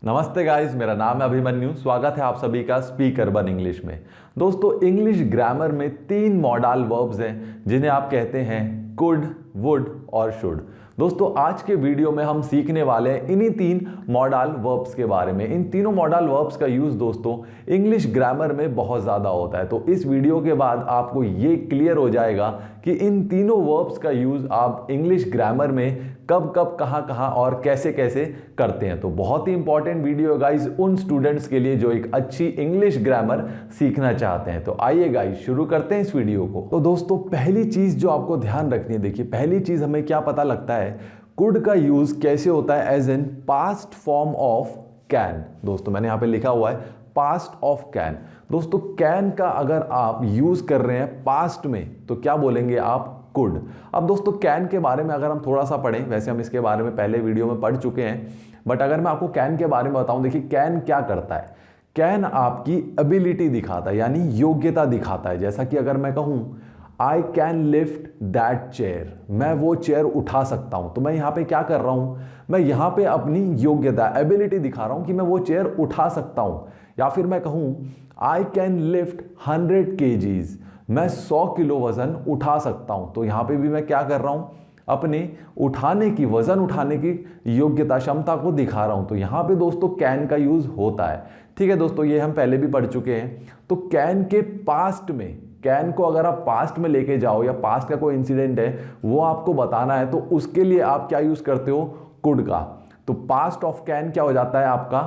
नमस्ते गाइस, मेरा नाम है अभिमन्यु। स्वागत है आप सभी का स्पीक अर्बन इंग्लिश में। दोस्तों, इंग्लिश ग्रामर में 3 मॉडल वर्ब्स हैं जिन्हें आप कहते हैं कुड, वुड और शुड। दोस्तों, आज के वीडियो में हम सीखने वाले हैं इन्हीं 3 मॉडल वर्ब्स के बारे में। इन तीनों मॉडल वर्ब्स का यूज दोस्तों इंग्लिश ग्रामर में बहुत ज़्यादा होता है। तो इस वीडियो के बाद आपको ये क्लियर हो जाएगा कि इन तीनों वर्ब्स का यूज आप इंग्लिश ग्रामर में कब कब, कहाँ कहाँ और कैसे कैसे करते हैं। तो बहुत ही इंपॉर्टेंट वीडियो है गाइस उन स्टूडेंट्स के लिए जो एक अच्छी इंग्लिश ग्रामर सीखना चाहते हैं। तो आइए गाइस शुरू करते हैं इस वीडियो को। तो दोस्तों, पहली चीज जो आपको ध्यान रखनी है, देखिए पहली चीज हमें क्या पता लगता है, कुड का यूज कैसे होता है as an past form of can. दोस्तों, मैंने यहां पे लिखा हुआ है पास्ट ऑफ कैन। दोस्तों, कैन का अगर आप यूज कर रहे हैं पास्ट में तो क्या बोलेंगे आप, कुड। अब दोस्तों, कैन के बारे में अगर हम थोड़ा सा पढ़ें, वैसे हम इसके बारे में पहले वीडियो में पढ़ चुके हैं, बट अगर मैं आपको कैन के बारे में बताऊं, देखिए कैन क्या करता है। कैन आपकी एबिलिटी दिखाता है, यानी योग्यता दिखाता है। जैसा कि अगर मैं कहूं I can lift that chair, मैं वो चेयर उठा सकता हूं, तो मैं यहां पे क्या कर रहा हूं, मैं यहां पे अपनी योग्यता, एबिलिटी दिखा रहा हूं कि मैं वो चेयर उठा सकता हूं। या फिर मैं कहूं आई कैन लिफ्ट 100 kgs, मैं 100 किलो वजन उठा सकता हूं, तो यहां पे भी मैं क्या कर रहा हूं, अपने उठाने की, वजन उठाने की योग्यता, क्षमता को दिखा रहा हूं। तो यहां पे दोस्तों कैन का यूज होता है। ठीक है दोस्तों, ये हम पहले भी पढ़ चुके हैं। तो कैन के पास्ट में, कैन को अगर आप पास्ट में लेके जाओ या पास्ट का कोई इंसिडेंट है वो आपको बताना है, तो उसके लिए आप क्या यूज करते हो, कुड का। तो पास्ट ऑफ कैन क्या हो जाता है आपका,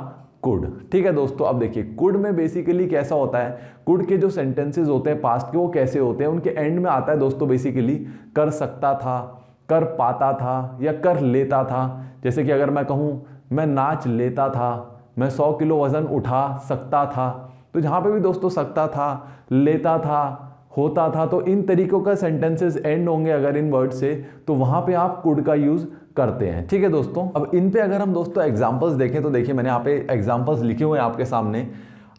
कुड। ठीक है दोस्तों, अब देखिए कुड में बेसिकली कैसा होता है, कुड के जो सेंटेंसेस होते हैं पास्ट के वो कैसे होते हैं, उनके एंड में आता है दोस्तों बेसिकली कर सकता था, कर पाता था या कर लेता था। जैसे कि अगर मैं कहूं मैं नाच लेता था, मैं 100 किलो वजन उठा सकता था, तो जहां पे भी दोस्तों सकता था, लेता था, होता था, तो इन तरीकों का सेंटेंसेस एंड होंगे अगर इन वर्ड से, तो वहां पे आप कुड का यूज करते हैं। ठीक है दोस्तों, अब इन पे अगर हम दोस्तों एग्जांपल्स देखें तो देखिए मैंने यहाँ पे एग्जांपल्स लिखे हुए हैं आपके सामने।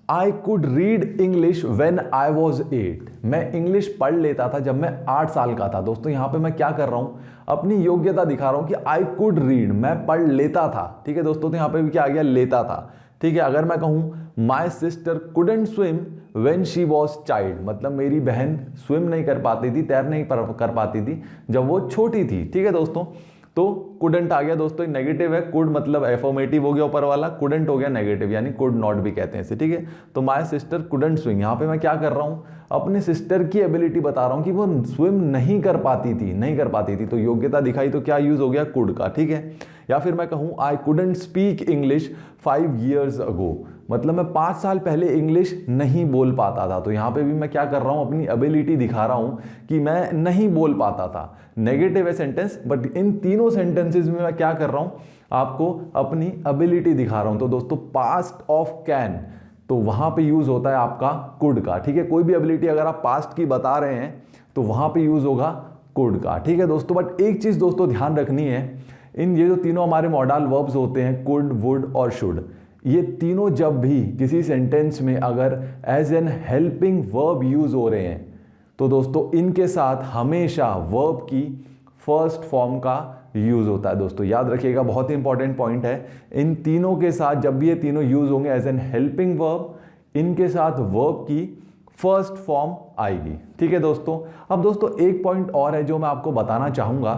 I could read English when I was 8, मैं इंग्लिश पढ़ लेता था जब मैं 8 साल का था। दोस्तों, यहाँ पे मैं क्या कर रहा हूँ, अपनी योग्यता दिखा रहा हूँ कि आई कुड रीड, मैं पढ़ लेता था। ठीक है दोस्तों, तो यहाँ पे भी क्या आ गया, लेता था। ठीक है, अगर मैं कहूँ my sister couldn't swim when she was child, मतलब मेरी बहन स्विम नहीं कर पाती थी, तैर नहीं कर पाती थी जब वो छोटी थी। ठीक है दोस्तों, तो कुडंट आ गया दोस्तों, नेगेटिव है, कुड मतलब एफर्मेटिव हो गया ऊपर वाला, कुडंट हो गया नेगेटिव, यानी कुड नॉट भी कहते हैं इसे। ठीक है, तो माय सिस्टर कुडंट स्विम, यहाँ पे मैं क्या कर रहा हूँ, अपनी सिस्टर की एबिलिटी बता रहा हूँ कि वो स्विम नहीं कर पाती थी, तो योग्यता दिखाई, तो क्या यूज हो गया, कुड का। ठीक है, या फिर मैं कहूँ I couldn't speak English 5 years अगो, मतलब मैं 5 साल पहले इंग्लिश नहीं बोल पाता था, तो यहाँ पे भी मैं क्या कर रहा हूँ, अपनी एबिलिटी दिखा रहा हूँ कि मैं नहीं बोल पाता था। नेगेटिव है सेंटेंस, बट इन तीनों सेंटेंसेस में मैं क्या कर रहा हूँ, आपको अपनी एबिलिटी दिखा रहा हूँ। तो दोस्तों, पास्ट ऑफ कैन, तो वहां पे यूज होता है आपका कुड का। ठीक है, कोई भी एबिलिटी अगर आप पास्ट की बता रहे हैं तो वहां पे यूज होगा कुड का। ठीक है दोस्तों, बट एक चीज दोस्तों ध्यान रखनी है, इन ये जो तीनों हमारे मॉडल वर्ब्स होते हैं कुड, वुड और शुड, ये तीनों जब भी किसी सेंटेंस में अगर as an helping verb use हो रहे हैं, तो दोस्तों इनके साथ हमेशा वर्ब की फर्स्ट फॉर्म का यूज होता है। दोस्तों याद रखिएगा, बहुत ही इंपॉर्टेंट पॉइंट है, इन तीनों के साथ जब भी ये तीनों यूज होंगे एज एन हेल्पिंग वर्ब, इनके साथ वर्ब की फर्स्ट फॉर्म आएगी। ठीक है दोस्तों, अब दोस्तों एक पॉइंट और है जो मैं आपको बताना चाहूंगा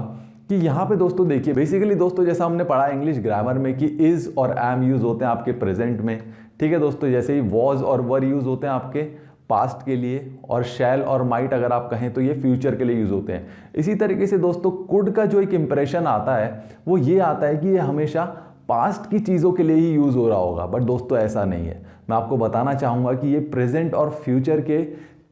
कि यहाँ पे दोस्तों देखिए, बेसिकली दोस्तों जैसा हमने पढ़ा इंग्लिश ग्रामर में कि इज और एम यूज होते हैं आपके प्रेजेंट में। ठीक है दोस्तों, जैसे ही वॉज और वर यूज होते हैं आपके पास्ट के लिए, और शैल और माइट अगर आप कहें तो ये फ्यूचर के लिए यूज होते हैं। इसी तरीके से दोस्तों कुड का जो एक इंप्रेशन आता है वो ये आता है कि ये हमेशा पास्ट की चीज़ों के लिए ही यूज हो रहा होगा, बट दोस्तों ऐसा नहीं है। मैं आपको बताना चाहूँगा कि ये प्रेजेंट और फ्यूचर के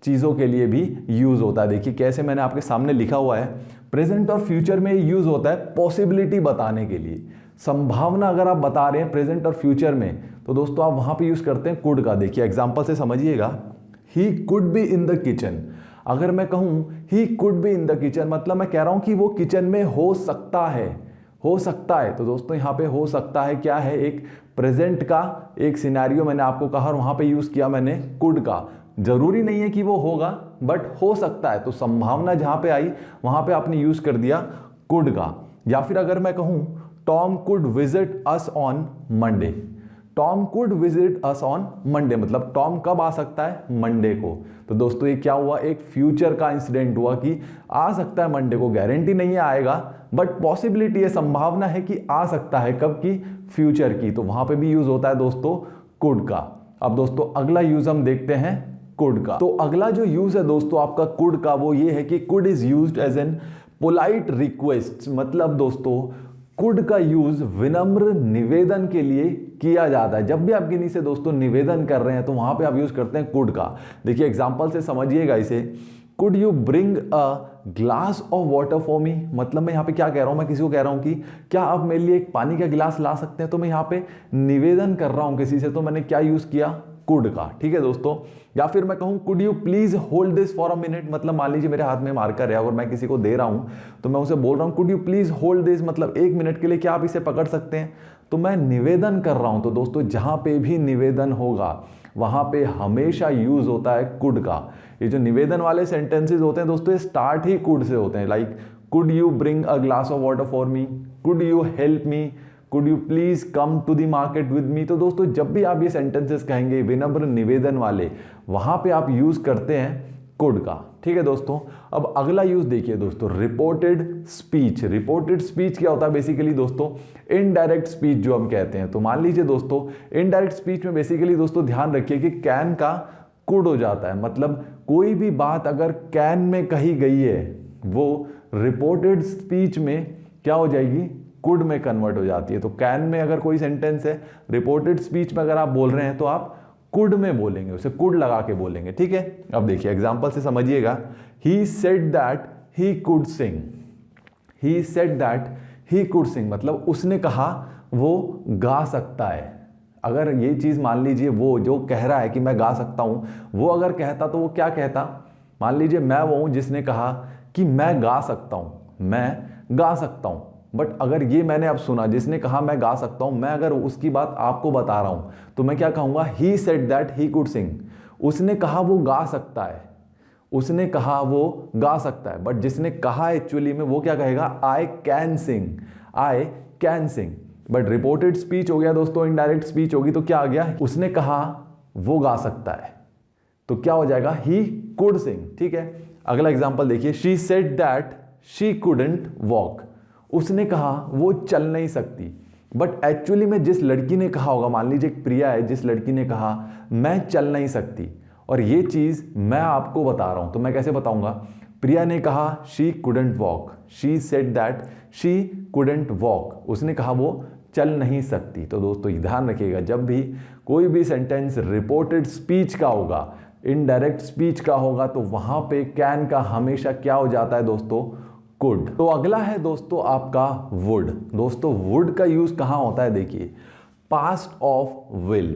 चीज़ों के लिए भी यूज होता है। देखिए कैसे, मैंने आपके सामने लिखा हुआ है, प्रेजेंट और फ्यूचर में यूज होता है पॉसिबिलिटी बताने के लिए, संभावना अगर आप बता रहे हैं प्रेजेंट और फ्यूचर में, तो दोस्तों आप वहां पे यूज करते हैं कुड का। देखिए एग्जांपल से समझिएगा, he could be in the kitchen, अगर मैं कहूं he could be in the kitchen, मतलब मैं कह रहा हूं कि वो किचन में हो सकता है, तो दोस्तों यहाँ पे हो सकता है क्या है, एक प्रेजेंट का एक सिनेरियो मैंने आपको कहा और वहां पे यूज किया मैंने कुड का। जरूरी नहीं है कि वो होगा, बट हो सकता है, तो संभावना जहां पे आई वहां पे आपने यूज कर दिया कुड का। या फिर अगर मैं कहूं Tom could visit us on Monday, Tom could visit us on Monday, मतलब टॉम कब आ सकता है, मंडे को। तो दोस्तों ये क्या हुआ, एक फ्यूचर का इंसिडेंट हुआ कि आ सकता है मंडे को, गारंटी नहीं है आएगा, बट पॉसिबिलिटी है, संभावना है कि आ सकता है, कब की, फ्यूचर की। तो वहां पे भी यूज होता है दोस्तों कुड का। अब दोस्तों अगला यूज हम देखते हैं कुड का। तो अगला जो यूज है दोस्तों आपका कुड का, वो ये है कि could is used as an polite request. मतलब दोस्तों कुड का यूज विनम्र निवेदन के लिए किया जाता है। जब भी आप किसी से दोस्तों निवेदन कर रहे हैं तो वहां पे आप यूज करते हैं कुड का। देखिए एग्जांपल से समझिएगा इसे। Could you bring a glass of water for मी, मतलब मैं यहाँ पे क्या कह रहा हूं, मैं किसी को कह रहा हूं कि क्या आप मेरे लिए एक पानी का गिलास ला सकते हैं। तो मैं यहाँ पे निवेदन कर रहा हूं किसी से, तो मैंने क्या यूज किया, कुड का। ठीक है दोस्तों। या फिर मैं कहूं could you please hold this for a minute, मतलब मान लीजिए मेरे हाथ में मार्कर है और मैं किसी को दे रहा हूं, तो मैं उसे बोल रहा हूं could you please hold this, मतलब 1 मिनट के लिए क्या आप इसे पकड़ सकते हैं। तो मैं निवेदन कर रहा हूं। तो दोस्तों जहां पे भी निवेदन होगा वहां पे हमेशा यूज होता है कुड का। ये जो निवेदन वाले सेंटेंसेस होते हैं दोस्तों, ये स्टार्ट ही कुड से होते हैं। Like could you bring a glass of water for me, could you help me, could you please come to the market with me. तो दोस्तों जब भी आप ये सेंटेंसेस कहेंगे विनम्र निवेदन वाले, वहां पे आप यूज करते हैं कुड का। ठीक है दोस्तों। अब अगला यूज देखिए दोस्तों, रिपोर्टेड स्पीच। रिपोर्टेड स्पीच क्या होता है बेसिकली दोस्तों, इनडायरेक्ट स्पीच जो हम कहते हैं। तो मान लीजिए दोस्तों इनडायरेक्ट स्पीच में बेसिकली दोस्तों ध्यान रखिए कि कैन का कुड हो जाता है। मतलब कोई भी बात अगर कैन में कही गई है वो रिपोर्टेड स्पीच में क्या हो जाएगी, कुड में कन्वर्ट हो जाती है। तो कैन में अगर कोई सेंटेंस है, रिपोर्टेड स्पीच में अगर आप बोल रहे हैं तो आप कुड में बोलेंगे, उसे कुड लगा के बोलेंगे। ठीक है। अब देखिए एग्जांपल से समझिएगा। He said that he could sing, he said that he could sing, मतलब उसने कहा वो गा सकता है। अगर ये चीज मान लीजिए वो जो कह रहा है कि मैं गा सकता हूं, वो अगर कहता तो वो क्या कहता, मान लीजिए मैं वो हूं जिसने कहा कि मैं गा सकता हूं, मैं गा सकता हूं। बट अगर ये मैंने अब सुना जिसने कहा मैं गा सकता हूं, मैं अगर उसकी बात आपको बता रहा हूं तो मैं क्या कहूंगा, he said that he could sing. उसने कहा वो गा सकता है, उसने कहा वो गा सकता है। बट जिसने कहा एक्चुअली में वो क्या कहेगा, I can sing, I can sing. But reported speech हो गया दोस्तों, इनडायरेक्ट स्पीच होगी तो क्या आ गया, उसने कहा वो गा सकता है, तो क्या हो जाएगा, ही कुड सिंग। ठीक है। अगला एग्जांपल देखिए। She said that she couldn't walk, उसने कहा वो चल नहीं सकती। बट एक्चुअली में जिस लड़की ने कहा होगा, मान लीजिए एक प्रिया है, जिस लड़की ने कहा मैं चल नहीं सकती, और ये चीज मैं आपको बता रहा हूं, तो मैं कैसे बताऊंगा, प्रिया ने कहा she couldn't walk, she said that she couldn't walk, उसने कहा वो चल नहीं सकती। तो दोस्तों ध्यान रखिएगा, जब भी कोई भी सेंटेंस रिपोर्टेड स्पीच का होगा, इनडायरेक्ट स्पीच का होगा, तो वहां पे कैन का हमेशा क्या हो जाता है दोस्तों, कुड। तो अगला है दोस्तों आपका वुड। दोस्तों वुड का यूज कहां होता है, देखिए past of will.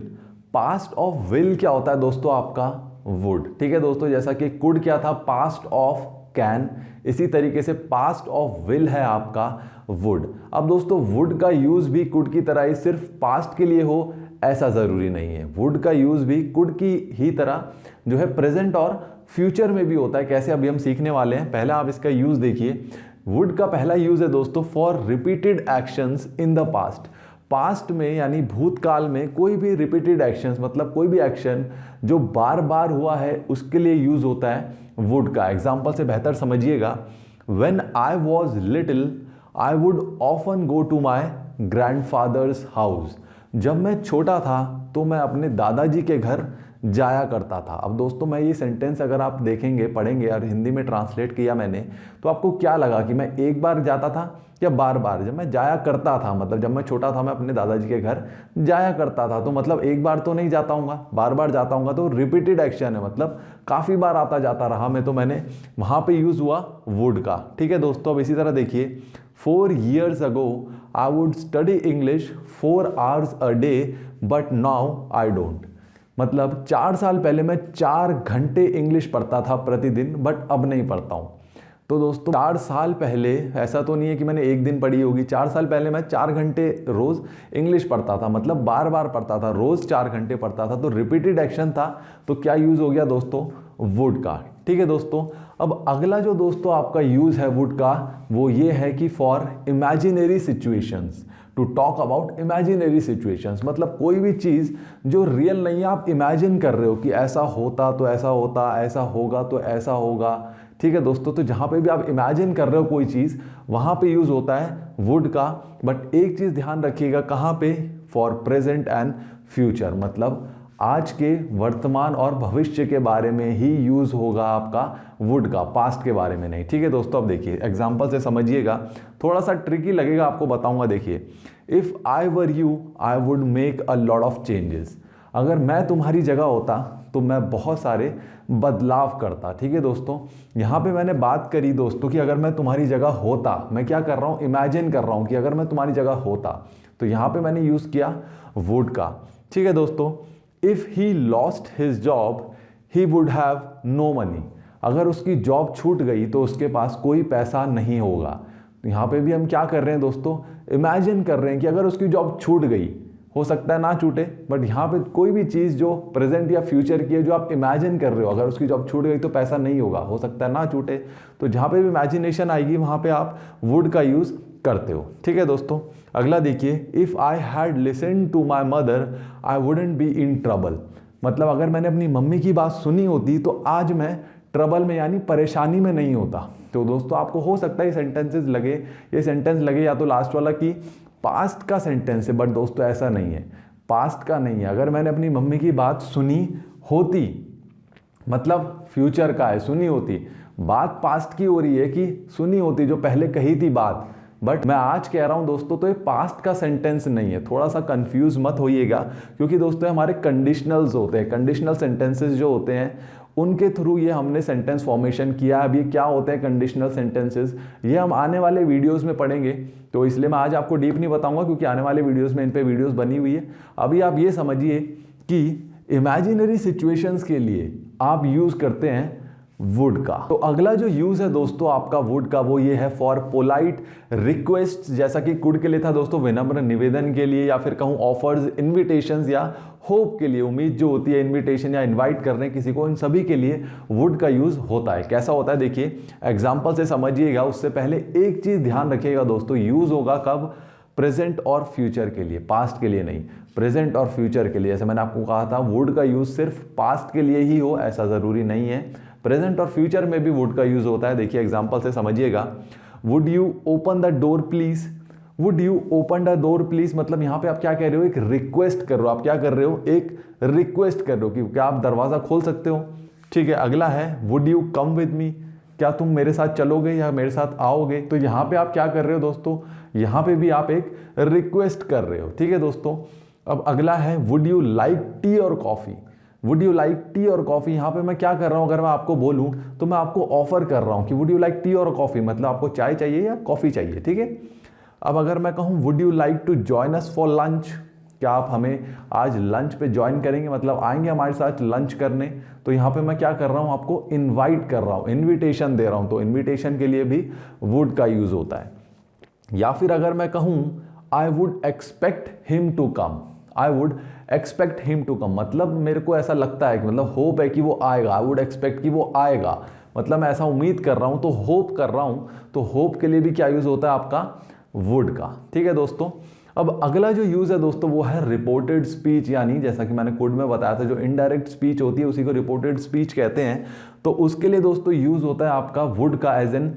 Past of will क्या होता है दोस्तों, आपका वुड। ठीक है दोस्तों। जैसा कि कुड क्या था, पास्ट ऑफ कैन, इसी तरीके से पास्ट ऑफ विल है आपका वुड। अब दोस्तों वुड का यूज भी कुड की तरह ही सिर्फ पास्ट के लिए हो ऐसा जरूरी नहीं है। वुड का यूज भी कुड की ही तरह जो है प्रेजेंट और फ्यूचर में भी होता है। कैसे, अभी हम सीखने वाले हैं। पहला आप इसका यूज देखिए। वुड का पहला यूज है दोस्तों for repeated actions in the past. Past में यानी भूतकाल में कोई भी रिपीटेड एक्शंस, मतलब कोई भी एक्शन जो बार बार हुआ है उसके लिए यूज होता है वुड का। एग्जाम्पल से बेहतर समझिएगा। When I was little I would often go to my grandfather's house. जब मैं छोटा था तो मैं अपने दादाजी के घर जाया करता था। अब दोस्तों मैं ये सेंटेंस अगर आप देखेंगे, पढ़ेंगे और हिंदी में ट्रांसलेट किया मैंने, तो आपको क्या लगा कि मैं एक बार जाता था या बार बार। जब मैं जाया करता था, मतलब जब मैं छोटा था मैं अपने दादाजी के घर जाया करता था, तो मतलब एक बार तो नहीं जाता हूँगा, बार बार जाता हूँगा, तो रिपीटेड एक्शन है, मतलब काफ़ी बार आता जाता रहा मैं, तो मैंने वहाँ पर यूज़ हुआ वुड का। ठीक है दोस्तों। अब इसी तरह देखिए, 4 years ago I would study English 4 hours a day but now I don't। मतलब 4 साल पहले मैं 4 घंटे इंग्लिश पढ़ता था प्रतिदिन, बट अब नहीं पढ़ता हूँ। तो दोस्तों 4 साल पहले, ऐसा तो नहीं है कि मैंने एक दिन पढ़ी होगी, 4 साल पहले मैं 4 घंटे रोज इंग्लिश पढ़ता था, मतलब बार बार पढ़ता था, रोज 4 घंटे पढ़ता था, तो रिपीटेड एक्शन था, तो क्या यूज हो गया दोस्तों, वुड का। ठीक है दोस्तों। अब अगला जो दोस्तों आपका यूज है वुड का, वो ये है कि for imaginary situations. To talk about imaginary situations, मतलब कोई भी चीज़ जो रियल नहीं है, आप इमेजिन कर रहे हो कि ऐसा होता तो ऐसा होता, ऐसा होगा तो ऐसा होगा। ठीक है दोस्तों, तो जहाँ पे भी आप इमेजिन कर रहे हो कोई चीज़, वहाँ पे यूज़ होता है वुड का। बट एक चीज़ ध्यान रखिएगा, कहाँ पे? फॉर प्रेजेंट एंड फ्यूचर, मतलब आज के, वर्तमान और भविष्य के बारे में ही यूज़ होगा आपका वुड का, पास्ट के बारे में नहीं। ठीक है दोस्तों, अब देखिए एग्जाम्पल से समझिएगा, थोड़ा सा ट्रिकी लगेगा आपको, बताऊंगा। देखिए, if I were you I would make a lot of changes. अगर मैं तुम्हारी जगह होता तो मैं बहुत सारे बदलाव करता। ठीक है दोस्तों, यहाँ पे मैंने बात करी दोस्तों कि अगर मैं तुम्हारी जगह होता, मैं क्या कर रहा हूँ, इमेजिन कर रहा हूँ कि अगर मैं तुम्हारी जगह होता, तो यहाँ पे मैंने यूज़ किया वुड का। ठीक है दोस्तों, if he lost his job he would have no money. अगर उसकी जॉब छूट गई तो उसके पास कोई पैसा नहीं होगा। तो यहाँ पे भी हम क्या कर रहे हैं दोस्तों, इमेजिन कर रहे हैं कि अगर उसकी जॉब छूट गई, हो सकता है ना छूटे, बट यहाँ पे कोई भी चीज़ जो प्रेजेंट या फ्यूचर की है, जो आप इमेजिन कर रहे हो, अगर उसकी जॉब छूट गई तो पैसा नहीं होगा, हो सकता है ना छूटे। तो जहाँ पे भी इमेजिनेशन आएगी वहाँ पे आप वुड का यूज़ करते हो। ठीक है दोस्तों, अगला देखिए, if I had listen to my mother I wouldn't be in trouble. मतलब अगर मैंने अपनी मम्मी की बात सुनी होती तो आज मैं ट्रबल में यानी परेशानी में नहीं होता। तो दोस्तों आपको हो सकता है ये सेंटेंस लगे या तो लास्ट वाला कि पास्ट का सेंटेंस है, बट दोस्तों ऐसा नहीं है, पास्ट का नहीं है। अगर मैंने अपनी मम्मी की बात सुनी होती, मतलब फ्यूचर का है, सुनी होती, बात पास्ट की हो रही है कि सुनी होती, जो पहले कही थी बात, बट मैं आज कह रहा हूं दोस्तों, तो ये पास्ट का सेंटेंस नहीं है। थोड़ा सा कंफ्यूज मत होइएगा, क्योंकि दोस्तों हमारे कंडीशनल्स होते हैं, कंडीशनल सेंटेंसेस जो होते हैं, उनके थ्रू ये हमने सेंटेंस फॉर्मेशन किया। अब ये क्या होते हैं कंडीशनल सेंटेंसेस, ये हम आने वाले वीडियोस में पढ़ेंगे, तो इसलिए मैं आज आपको डीप नहीं बताऊंगा, क्योंकि आने वाले वीडियोस में इन पे वीडियोस बनी हुई है। अभी आप ये समझिए कि इमेजिनरी सिचुएशंस के लिए आप यूज़ करते हैं वुड का। तो अगला जो यूज है दोस्तों आपका वुड का, वो ये है फॉर पोलाइट रिक्वेस्ट। जैसा कि कुड के लिए था दोस्तों विनम्र निवेदन के लिए, या फिर कहूँ ऑफर्स, इन्विटेशंस या होप के लिए, उम्मीद जो होती है, इन्विटेशन या इनवाइट करने किसी को, इन सभी के लिए वुड का यूज होता है। कैसा होता है देखिए एग्जाम्पल से समझिएगा। उससे पहले एक चीज ध्यान रखिएगा दोस्तों, यूज होगा कब? प्रेजेंट और फ्यूचर के लिए, पास्ट के लिए नहीं, प्रेजेंट और फ्यूचर के लिए। जैसे मैंने आपको कहा था वुड का यूज सिर्फ पास्ट के लिए ही हो, ऐसा जरूरी नहीं है, प्रेजेंट और फ्यूचर में भी वुड का यूज होता है। देखिए एग्जांपल से समझिएगा, would you open the door please. Would you open the door please, मतलब यहां पे आप क्या कह रहे हो, एक रिक्वेस्ट कर रहे हो। आप क्या कर रहे हो, एक रिक्वेस्ट कर रहे हो कि क्या आप दरवाजा खोल सकते हो। ठीक है, अगला है would you come with me, क्या तुम मेरे साथ चलोगे या मेरे साथ आओगे। तो यहाँ पे आप क्या कर रहे हो दोस्तों, यहाँ पे भी आप एक रिक्वेस्ट कर रहे हो। ठीक है दोस्तों, अब अगला है वुड यू लाइक टी और coffee. Would you like T और कॉफी, यहाँ पे मैं क्या कर रहा हूँ, अगर मैं आपको बोलूँ तो मैं आपको ऑफर कर रहा हूँ कि वुड यू लाइक टी और कॉफी, मतलब आपको चाय चाहिए या कॉफी चाहिए। ठीक है, अब अगर मैं कहूँ would you like to join us for lunch, क्या आप हमें आज लंच पे ज्वाइन करेंगे, मतलब आएंगे हमारे साथ लंच करने। तो यहाँ पे मैं क्या कर रहा हूँ, आपको इनवाइट कर रहा हूँ, इनविटेशन दे रहा हूँ। तो इनविटेशन के लिए भी वुड का यूज होता है। या फिर अगर मैं कहूँ I would expect him to come, I would expect him to come, मतलब मेरे को ऐसा लगता है कि, मतलब होप है कि वो आएगा। आई वुड एक्सपेक्ट कि वो आएगा, मतलब मैं ऐसा उम्मीद कर रहा हूँ, तो होप कर रहा हूँ। तो होप के लिए भी क्या यूज होता है आपका, वुड का। ठीक है दोस्तों, अब अगला जो यूज है दोस्तों वो है रिपोर्टेड स्पीच, यानी जैसा कि मैंने कोड में बताया था, जो इनडायरेक्ट स्पीच होती है उसी को रिपोर्टेड स्पीच कहते हैं। तो उसके लिए दोस्तों यूज होता है आपका वुड का as an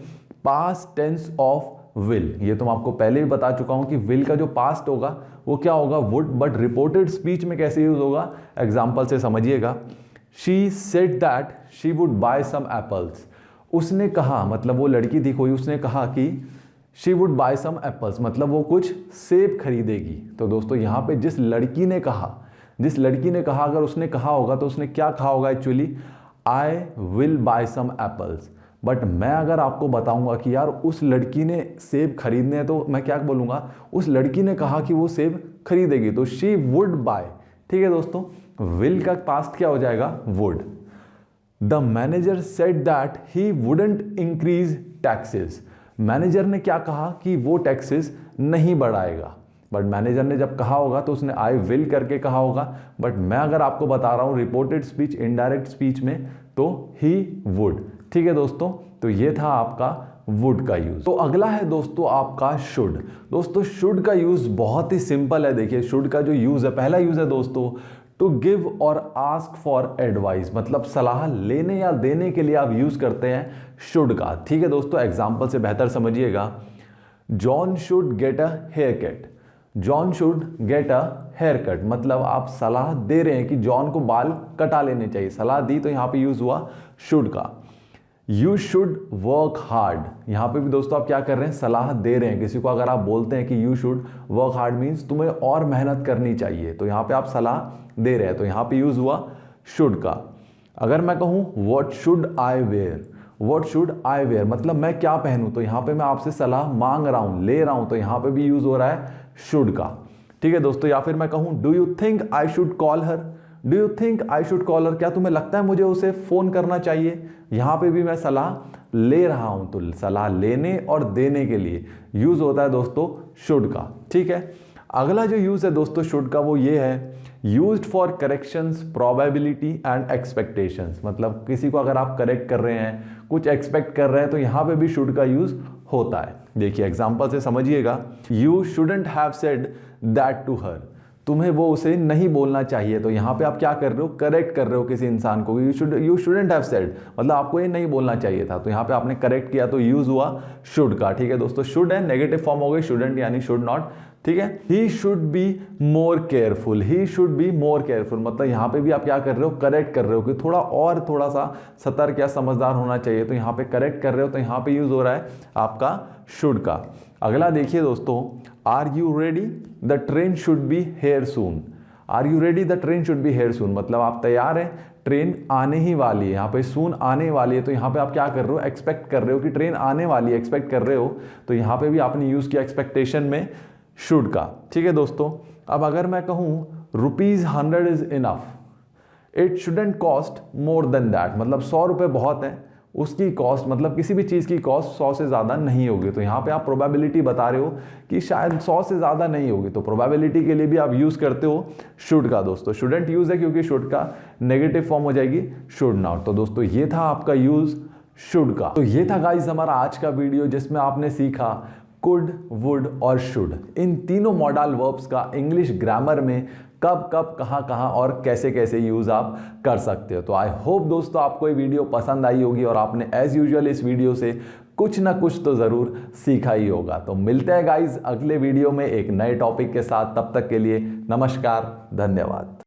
past tense of will. ये तो मैं आपको पहले भी बता चुका हूं कि विल का जो पास्ट होगा वो क्या होगा, वुड। बट रिपोर्टेड स्पीच में कैसे यूज होगा, एग्जाम्पल से समझिएगा। She said that she would buy some apples. उसने कहा, मतलब वो लड़की थी कोई, उसने कहा कि she would buy some apples, मतलब वो कुछ सेब खरीदेगी। तो दोस्तों यहाँ पे जिस लड़की ने कहा, अगर उसने कहा होगा तो उसने क्या कहा होगा actually, I will buy some apples. But मैं अगर आपको बताऊंगा कि यार उस लड़की ने सेब खरीदने हैं, तो मैं क्या बोलूंगा, उस लड़की ने कहा कि वो सेब खरीदेगी, तो शी वुड बाय। ठीक है दोस्तों, विल का पास्ट क्या हो जाएगा, would. The manager said that he wouldn't increase taxes. Manager ने क्या कहा कि वो टैक्सेस नहीं बढ़ाएगा। बट मैनेजर ने जब कहा होगा तो उसने आई विल करके कहा होगा। बट मैं अगर आपको बता रहा हूं रिपोर्टेड स्पीच, इनडायरेक्ट स्पीच में, तो ही वुड। ठीक है दोस्तों, तो ये था आपका वुड का यूज। तो अगला है दोस्तों आपका शुड। दोस्तों शुड का यूज बहुत ही सिंपल है। देखिए शुड का जो यूज है, पहला यूज है दोस्तों टू गिव और आस्क फॉर एडवाइस, मतलब सलाह लेने या देने के लिए आप यूज करते हैं शुड का। ठीक है दोस्तों, एग्जाम्पल से बेहतर समझिएगा। John should get a hair cut. John should get a hair cut, मतलब आप सलाह दे रहे हैं कि जॉन को बाल कटा लेने चाहिए, सलाह दी तो यहां पे यूज हुआ शुड का। यू शुड वर्क हार्ड, यहां पे भी दोस्तों आप क्या कर रहे हैं, सलाह दे रहे हैं किसी को। अगर आप बोलते हैं कि you should work hard means तुम्हें और मेहनत करनी चाहिए, तो यहां पे आप सलाह दे रहे हैं, तो यहां पे यूज हुआ शुड का। अगर मैं कहूं what should I wear, what should I wear मतलब मैं क्या पहनूं, तो यहां पे मैं आपसे सलाह मांग रहा हूं, ले रहा हूं, तो यहां पे भी यूज हो रहा है शुड का। ठीक है दोस्तों, या फिर मैं कहूं do you think I should call her, do you think I should call her, क्या तुम्हें लगता है मुझे उसे फोन करना चाहिए, यहां पे भी मैं सलाह ले रहा हूं, तो सलाह लेने और देने के लिए यूज होता है दोस्तों शुड का। ठीक है, अगला जो यूज है दोस्तों शुड का वो ये है used for corrections, probability and expectations, मतलब किसी को अगर आप करेक्ट कर रहे हैं, कुछ एक्सपेक्ट कर रहे हैं, तो यहां पे भी शुड का यूज होता है। देखिए एग्जांपल से समझिएगा। You shouldn't have said that to her, तुम्हें वो उसे नहीं बोलना चाहिए, तो यहां पे आप क्या कर रहे हो, करेक्ट कर रहे हो किसी इंसान को। यू शुडंट हैव सेड मतलब आपको ये नहीं बोलना चाहिए था, तो यहां पे आपने करेक्ट किया तो यूज हुआ शुड का। ठीक है दोस्तों, शुड है नेगेटिव फॉर्म हो गई शुडंट यानी शुड नॉट। ठीक है, he should be more careful, he should be more careful मतलब यहां पे भी आप क्या कर रहे हो, करेक्ट कर रहे हो कि थोड़ा सा सतर्क या समझदार होना चाहिए, तो यहां पे करेक्ट कर रहे हो, तो यहां पे यूज हो रहा है आपका शुड का। अगला देखिए दोस्तों, are you ready the train should be here soon. Are you ready the train should be here soon मतलब आप तैयार हैं, ट्रेन आने ही वाली है, यहाँ पे सून आने वाली है, तो यहाँ पे आप क्या कर रहे हो, एक्सपेक्ट कर रहे हो कि ट्रेन आने वाली है, एक्सपेक्ट कर रहे हो, तो यहाँ पे भी आपने यूज किया एक्सपेक्टेशन में शुड का। ठीक है दोस्तों, अब अगर मैं कहूं ₹100 is enough, it shouldn't cost more than that मतलब 100 रुपये बहुत है, उसकी कॉस्ट मतलब किसी भी चीज़ की कॉस्ट 100 से ज़्यादा नहीं होगी, तो यहाँ पे आप प्रोबेबिलिटी बता रहे हो कि शायद 100 से ज़्यादा नहीं होगी, तो प्रोबेबिलिटी के लिए भी आप यूज़ करते हो शुड का। दोस्तों शुडंट यूज़ है क्योंकि शुड का नेगेटिव फॉर्म हो जाएगी शुड नॉट। तो दोस्तों ये था आपका यूज़ शुड का। तो ये था गाइज हमारा आज का वीडियो जिसमें आपने सीखा कुड, वुड और शुड, इन तीनों मॉडल वर्ब्स का इंग्लिश ग्रामर में कब कब कहां कहां और कैसे कैसे यूज आप कर सकते हो। तो आई होप दोस्तों आपको ये वीडियो पसंद आई होगी और आपने एज यूजुअल इस वीडियो से कुछ ना कुछ तो जरूर सीखा ही होगा। तो मिलते हैं गाइज अगले वीडियो में एक नए टॉपिक के साथ, तब तक के लिए नमस्कार, धन्यवाद।